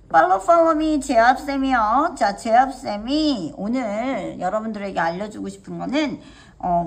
팔로우 미 제압쌤이요. 자, 제압쌤이 오늘 여러분들에게 알려주고 싶은 거는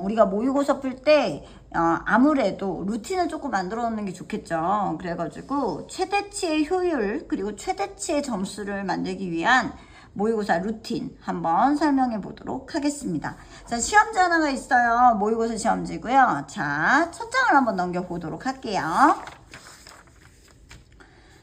우리가 모의고사 풀 때 아무래도 루틴을 조금 만들어 놓는 게 좋겠죠. 그래가지고 최대치의 효율 그리고 최대치의 점수를 만들기 위한 모의고사 루틴 한번 설명해 보도록 하겠습니다. 자, 시험지 하나가 있어요. 모의고사 시험지고요. 자, 첫 장을 한번 넘겨보도록 할게요.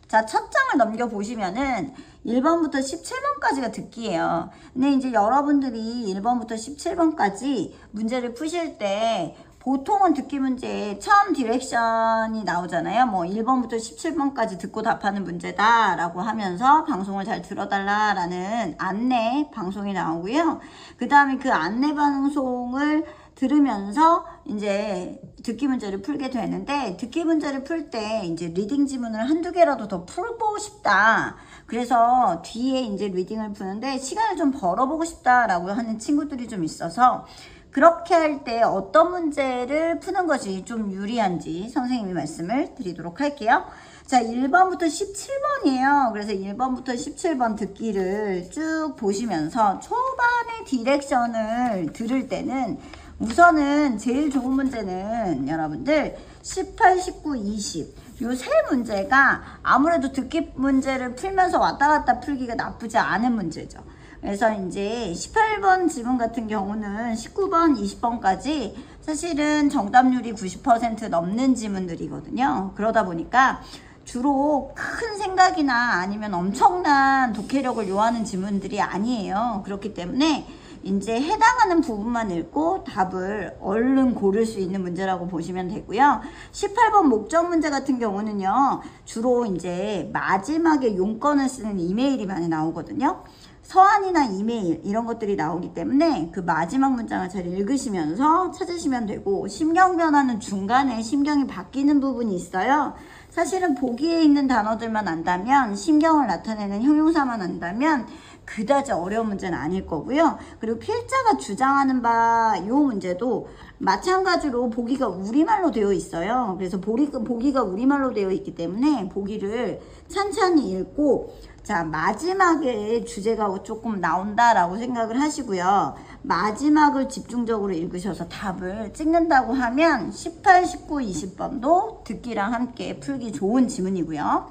자, 첫 장을 넘겨보시면은 1번부터 17번까지가 듣기예요. 근데 이제 여러분들이 1번부터 17번까지 문제를 푸실 때 보통은 듣기 문제에 처음 디렉션이 나오잖아요. 뭐 1번부터 17번까지 듣고 답하는 문제다 라고 하면서 방송을 잘 들어달라라는 안내 방송이 나오고요. 그 다음에 그 안내 방송을 들으면서 이제 듣기 문제를 풀게 되는데, 듣기 문제를 풀 때 이제 리딩 지문을 한두 개라도 더 풀고 싶다. 그래서 뒤에 이제 리딩을 푸는데 시간을 좀 벌어보고 싶다라고 하는 친구들이 좀 있어서, 그렇게 할 때 어떤 문제를 푸는 것이 좀 유리한지 선생님이 말씀을 드리도록 할게요. 자, 1번부터 17번이에요. 그래서 1번부터 17번 듣기를 쭉 보시면서 초반에 디렉션을 들을 때는 우선은 제일 좋은 문제는 여러분들 18, 19, 20 요 세 문제가 아무래도 듣기 문제를 풀면서 왔다 갔다 풀기가 나쁘지 않은 문제죠. 그래서 이제 18번 지문 같은 경우는 19번, 20번까지 사실은 정답률이 90% 넘는 지문들이거든요. 그러다 보니까 주로 큰 생각이나 아니면 엄청난 독해력을 요하는 지문들이 아니에요. 그렇기 때문에 이제 해당하는 부분만 읽고 답을 얼른 고를 수 있는 문제라고 보시면 되고요. 18번 목적 문제 같은 경우는요, 주로 이제 마지막에 용건을 쓰는 이메일이 많이 나오거든요. 서한이나 이메일 이런 것들이 나오기 때문에 그 마지막 문장을 잘 읽으시면서 찾으시면 되고, 심경 변화는 중간에 심경이 바뀌는 부분이 있어요. 사실은 보기에 있는 단어들만 안다면, 심경을 나타내는 형용사만 안다면 그다지 어려운 문제는 아닐 거고요. 그리고 필자가 주장하는 바 이 문제도 마찬가지로 보기가 우리말로 되어 있어요. 그래서 보기가 우리말로 되어 있기 때문에 보기를 찬찬히 읽고, 자, 마지막에 주제가 조금 나온다라고 생각을 하시고요. 마지막을 집중적으로 읽으셔서 답을 찍는다고 하면 18, 19, 20번도 듣기랑 함께 풀기 좋은 지문이고요.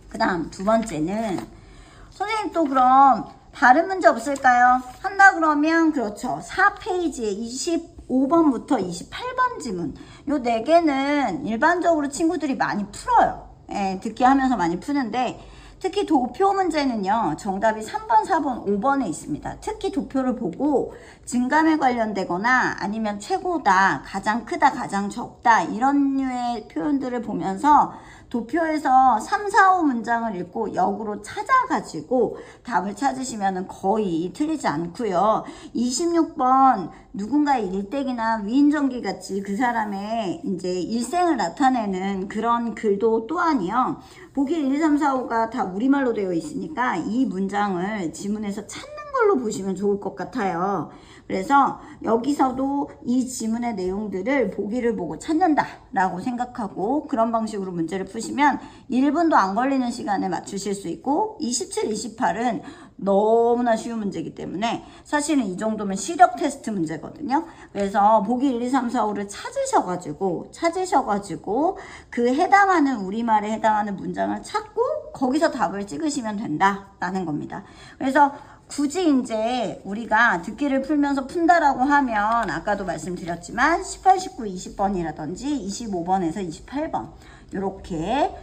그 다음 두 번째는, 선생님 또 그럼 다른 문제 없을까요? 한다 그러면 그렇죠. 4페이지에 25번부터 28번 지문, 요 4개는 일반적으로 친구들이 많이 풀어요. 예, 듣기 하면서 많이 푸는데, 특히 도표 문제는요, 정답이 3번, 4번, 5번에 있습니다. 특히 도표를 보고 증감에 관련되거나 아니면 최고다, 가장 크다, 가장 적다 이런 류의 표현들을 보면서 도표에서 3, 4, 5 문장을 읽고 역으로 찾아가지고 답을 찾으시면 거의 틀리지 않고요. 26번 누군가의 일대기나 위인전기 같이 그 사람의 이제 일생을 나타내는 그런 글도 또한이요. 보기 1, 2, 3, 4, 5가 다 우리말로 되어 있으니까 이 문장을 지문에서 찾는 걸로 보시면 좋을 것 같아요. 그래서 여기서도 이 지문의 내용들을 보기를 보고 찾는다 라고 생각하고 그런 방식으로 문제를 푸시면 1분도 안 걸리는 시간에 맞추실 수 있고, 27, 28은 너무나 쉬운 문제이기 때문에 사실은 이 정도면 시력 테스트 문제거든요. 그래서 보기 1, 2, 3, 4, 5를 찾으셔가지고 그 해당하는 우리말에 해당하는 문장을 찾고 거기서 답을 찍으시면 된다라는 겁니다. 그래서 굳이 이제 우리가 듣기를 풀면서 푼다라고 하면 아까도 말씀드렸지만 18, 19, 20번이라든지 25번에서 28번 이렇게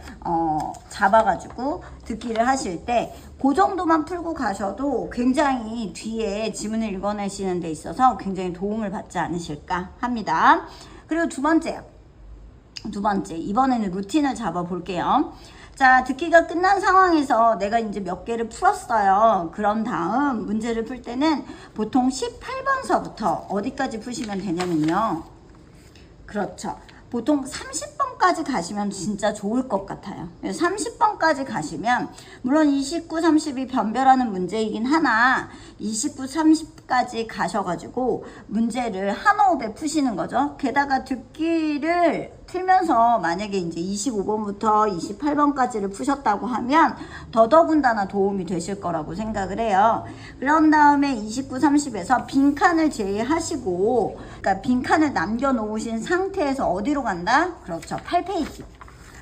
잡아가지고 듣기를 하실 때 그 정도만 풀고 가셔도 굉장히 뒤에 지문을 읽어내시는 데 있어서 굉장히 도움을 받지 않으실까 합니다. 그리고 두 번째, 이번에는 루틴을 잡아 볼게요. 자, 듣기가 끝난 상황에서 내가 이제 몇 개를 풀었어요. 그런 다음 문제를 풀 때는 보통 18번서부터 어디까지 푸시면 되냐면요. 그렇죠. 보통 30번까지 가시면 진짜 좋을 것 같아요. 30번까지 가시면 물론 29, 30이 변별하는 문제이긴 하나 29, 30까지 가셔가지고 문제를 한 호흡에 푸시는 거죠. 게다가 듣기를 풀면서 만약에 이제 25번부터 28번까지를 푸셨다고 하면 더더군다나 도움이 되실 거라고 생각을 해요. 그런 다음에 29, 30에서 빈칸을 제외하시고, 그러니까 빈칸을 남겨놓으신 상태에서 어디로 간다? 그렇죠. 8페이지.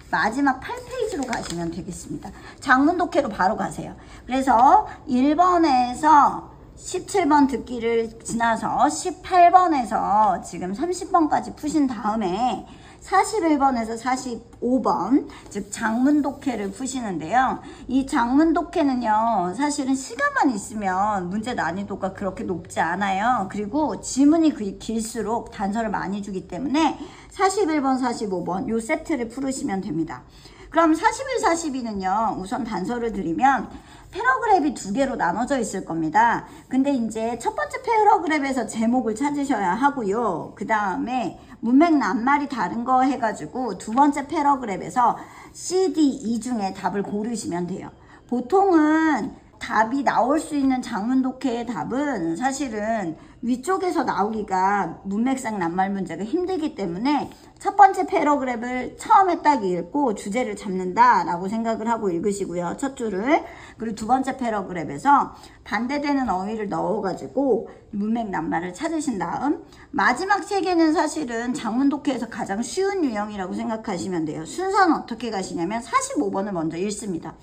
마지막 8페이지로 가시면 되겠습니다. 장문독해로 바로 가세요. 그래서 1번에서 17번 듣기를 지나서 18번에서 지금 30번까지 푸신 다음에 41번에서 45번, 즉 장문독해를 푸시는데요. 이 장문독해는요, 사실은 시간만 있으면 문제 난이도가 그렇게 높지 않아요. 그리고 지문이 길수록 단서를 많이 주기 때문에 41번, 45번 요 세트를 풀으시면 됩니다. 그럼 41, 42는요, 우선 단서를 드리면 패러그랩이 두 개로 나눠져 있을 겁니다. 근데 이제 첫 번째 패러그랩에서 제목을 찾으셔야 하고요. 그 다음에 문맥 낱말이 다른 거 해가지고 두 번째 패러그랩에서 C, D, E 중에 답을 고르시면 돼요. 보통은 답이 나올 수 있는 장문독해의 답은 사실은 위쪽에서 나오기가 문맥상 낱말 문제가 힘들기 때문에 첫 번째 패러그랩을 처음에 딱 읽고 주제를 잡는다 라고 생각을 하고 읽으시고요. 첫 줄을. 그리고 두 번째 패러그랩에서 반대되는 어휘를 넣어가지고 문맥 낱말을 찾으신 다음 마지막 세 개는 사실은 장문독해에서 가장 쉬운 유형이라고 생각하시면 돼요. 순서는 어떻게 가시냐면 45번을 먼저 읽습니다.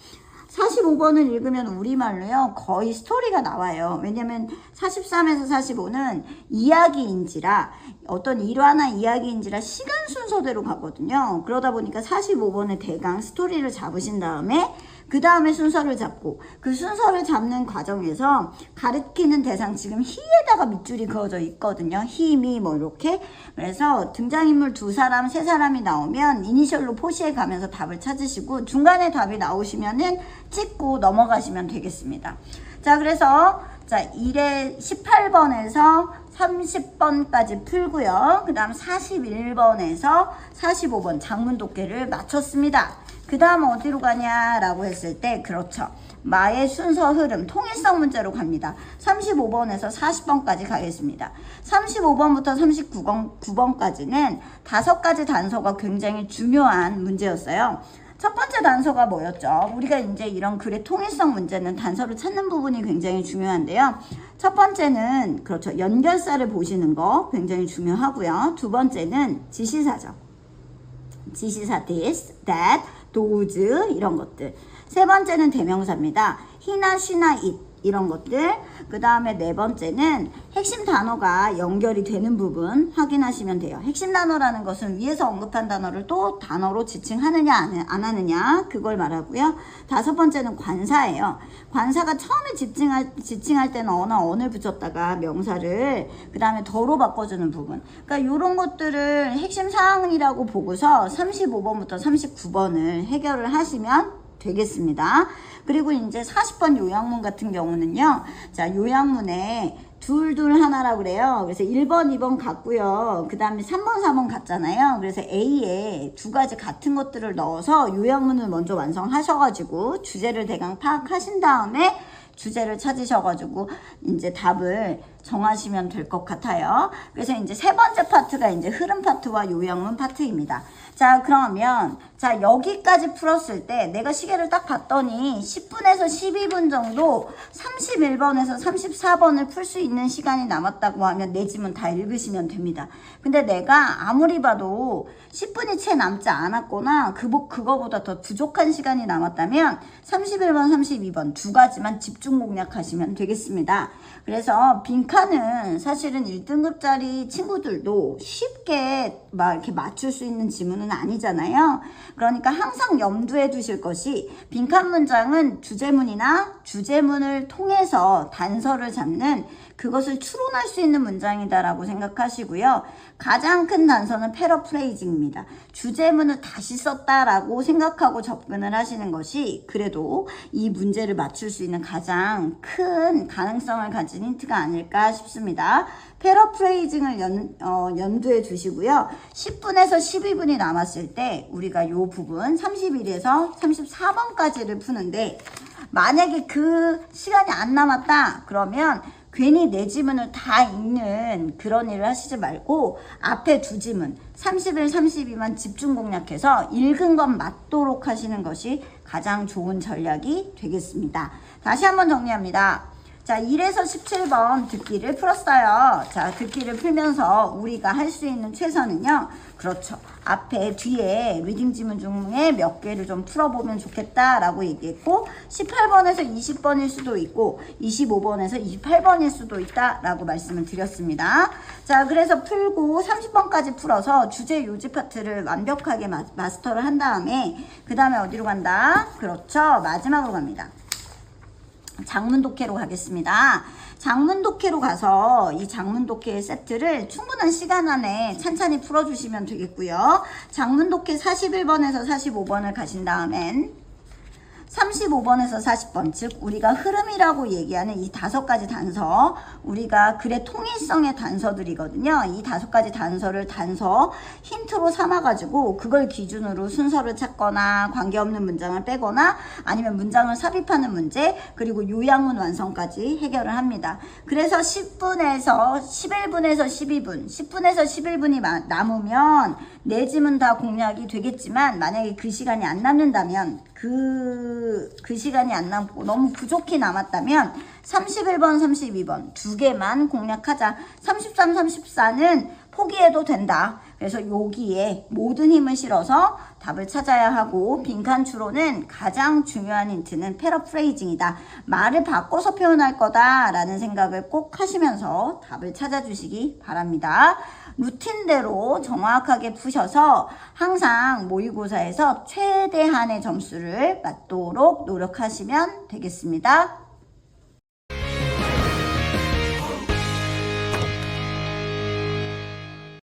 45번을 읽으면 우리말로요 거의 스토리가 나와요. 왜냐면 43에서 45는 이야기인지라 어떤 일화나 이야기인지라 시간 순서대로 가거든요. 그러다 보니까 45번의 대강 스토리를 잡으신 다음에 그 다음에 순서를 잡고 그 순서를 잡는 과정에서 가리키는 대상 지금 히에다가 밑줄이 그어져 있거든요. 히, 미 뭐 이렇게. 그래서 등장인물 두 사람, 세 사람이 나오면 이니셜로 표시해 가면서 답을 찾으시고 중간에 답이 나오시면은 찍고 넘어가시면 되겠습니다. 자, 그래서 자 1에 18번에서 30번까지 풀고요. 그 다음 41번에서 45번 장문독해를 마쳤습니다. 그 다음 어디로 가냐라고 했을 때 그렇죠. 마의 순서 흐름 통일성 문제로 갑니다. 35번에서 40번까지 가겠습니다. 35번부터 39번까지는 5가지 단서가 굉장히 중요한 문제였어요. 첫 번째 단서가 뭐였죠? 우리가 이제 이런 글의 통일성 문제는 단서를 찾는 부분이 굉장히 중요한데요. 첫 번째는 그렇죠. 연결사를 보시는 거 굉장히 중요하고요. 두 번째는 지시사죠. 지시사 this, that, those 이런 것들. 세 번째는 대명사입니다. he나, she나, it 이런 것들. 그 다음에 네 번째는 핵심 단어가 연결이 되는 부분 확인하시면 돼요. 핵심 단어라는 것은 위에서 언급한 단어를 또 단어로 지칭하느냐 안 하느냐 그걸 말하고요. 다섯 번째는 관사예요. 관사가 처음에 지칭할 때는 어를 붙였다가 명사를 그 다음에 더로 바꿔주는 부분. 그러니까 이런 것들을 핵심 사항이라고 보고서 35번부터 39번을 해결을 하시면 되겠습니다. 그리고 이제 40번 요약문 같은 경우는요. 자, 요약문에 둘둘 하나라고 그래요. 그래서 1번, 2번 같고요. 그 다음에 3번, 4번 같잖아요. 그래서 A에 두 가지 같은 것들을 넣어서 요약문을 먼저 완성하셔가지고 주제를 대강 파악하신 다음에 주제를 찾으셔가지고 이제 답을 정하시면 될 것 같아요. 그래서 이제 세 번째 파트가 이제 흐름 파트와 요약문 파트입니다. 자, 그러면 자 여기까지 풀었을 때 내가 시계를 딱 봤더니 10분에서 12분 정도 31번에서 34번을 풀 수 있는 시간이 남았다고 하면 내 지문 다 읽으시면 됩니다. 근데 내가 아무리 봐도 10분이 채 남지 않았거나 그거보다 더 부족한 시간이 남았다면 31번, 32번 두 가지만 집중 공략하시면 되겠습니다. 그래서 빈칸은 사실은 1등급짜리 친구들도 쉽게 막 이렇게 맞출 수 있는 지문은 아니잖아요. 그러니까 항상 염두에 두실 것이 빈칸 문장은 주제문이나 주제문을 통해서 단서를 잡는 그것을 추론할 수 있는 문장이다라고 생각하시고요. 가장 큰 단서는 패러프레이징입니다. 주제문을 다시 썼다라고 생각하고 접근을 하시는 것이 그래도 이 문제를 맞출 수 있는 가장 큰 가능성을 가진 힌트가 아닐까 싶습니다. 패러프레이징을 염두에 두시고요. 10분에서 12분이 남았을 때 우리가 이 부분 31에서 34번까지를 푸는데 만약에 그 시간이 안 남았다 그러면 괜히 내 지문을 다 읽는 그런 일을 하시지 말고 앞에 두 지문 31, 32만 집중 공략해서 읽은 것 맞도록 하시는 것이 가장 좋은 전략이 되겠습니다. 다시 한번 정리합니다. 자, 1에서 17번 듣기를 풀었어요. 자, 듣기를 풀면서 우리가 할 수 있는 최선은요. 그렇죠. 앞에 뒤에 리딩 지문 중에 몇 개를 좀 풀어보면 좋겠다라고 얘기했고 18번에서 20번일 수도 있고 25번에서 28번일 수도 있다라고 말씀을 드렸습니다. 자, 그래서 풀고 30번까지 풀어서 주제 요지 파트를 완벽하게 마스터를 한 다음에 그 다음에 어디로 간다? 그렇죠. 마지막으로 갑니다. 장문독해로 가겠습니다. 장문독해로 가서 이 장문독해 세트를 충분한 시간 안에 찬찬히 풀어주시면 되겠고요. 장문독해 41번에서 45번을 가신 다음엔 35번에서 40번, 즉 우리가 흐름이라고 얘기하는 이 5가지 단서, 우리가 글의 통일성의 단서들이거든요. 이 5가지 단서를 단서 힌트로 삼아가지고 그걸 기준으로 순서를 찾거나 관계없는 문장을 빼거나 아니면 문장을 삽입하는 문제, 그리고 요약문 완성까지 해결을 합니다. 그래서 10분에서 11분에서 12분, 10분에서 11분이 남으면 내 지문 다 공략이 되겠지만 만약에 그 시간이 안 남는다면 그 시간이 안 남고 너무 부족히 남았다면 31번, 32번 두 개만 공략하자. 33, 34는 포기해도 된다. 그래서 여기에 모든 힘을 실어서 답을 찾아야 하고 빈칸 추론은 가장 중요한 힌트는 패러프레이징이다. 말을 바꿔서 표현할 거다라는 생각을 꼭 하시면서 답을 찾아주시기 바랍니다. 루틴대로 정확하게 푸셔서 항상 모의고사에서 최대한의 점수를 맞도록 노력하시면 되겠습니다.